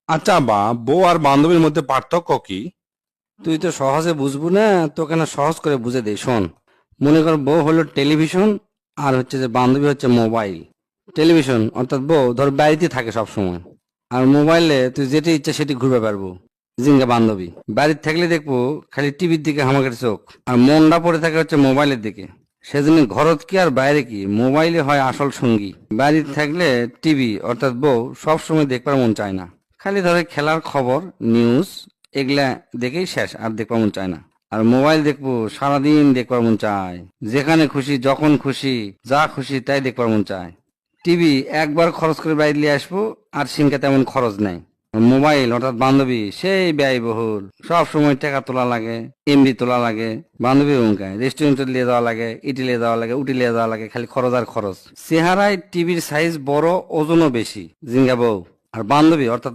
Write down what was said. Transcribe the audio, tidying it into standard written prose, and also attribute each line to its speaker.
Speaker 1: আচ্ছা বা বউ আর বান্ধবীর মধ্যে পার্থক্য কি?
Speaker 2: তুই তো সহজে বুঝবো না, তোকে না সহজ করে বুঝে দেই, শোন। মনে কর বউ হলো টেলিভিশন, আর হচ্ছে যে বান্ধবী হচ্ছে মোবাইল। টেলিভিশন অর্থাৎ বউ ধর বাড়িতে থাকে সব সময়, আর মোবাইলে তুই যেটি ইচ্ছা সেটি ঘুরবে পারবো। জিঙ্গা বান্ধবী বাড়িতে থাকলে দেখবো খালি টিভির দিকে হামাকের চোখ, আর মনটা পড়ে থাকে হচ্ছে মোবাইলের দিকে। সেজন্য ঘরত কি আর বাইরে কি, মোবাইলে হয় আসল সঙ্গী। বাড়িতে থাকলে টিভি অর্থাৎ বউ সব সময় দেখবার মন চায় না, খালি ধরে খেলার খবর, নিউজ, এগুলা দেখেই শেষ, আর দেখবার মন চায় না। আর মোবাইল দেখবো সারাদিন, দেখবার মন চায় যেখানে খুশি যখন খুশি যা খুশি তাই দেখবার মন চায়। টিভি একবার খরচ করে বাইরে নিয়ে আসবো, আর সিনকা তেমন খরচ নাই। মোবাইল অর্থাৎ বান্ধবী সেই ব্যয়বহুল, সব সময় টাকা তোলা লাগে, এমবি তোলা লাগে। বান্ধবী উনকায় রেস্টুরেন্টে নিয়ে যাওয়া লাগে, ইটি নিয়ে যাওয়া লাগে, উটি নিয়ে যাওয়া লাগে, খালি খরচ আর খরচ। চেহারায় টিভির সাইজ বড়, ওজনও বেশি, জিঙ্গা বউ। আর বান্ধবী অর্থাৎ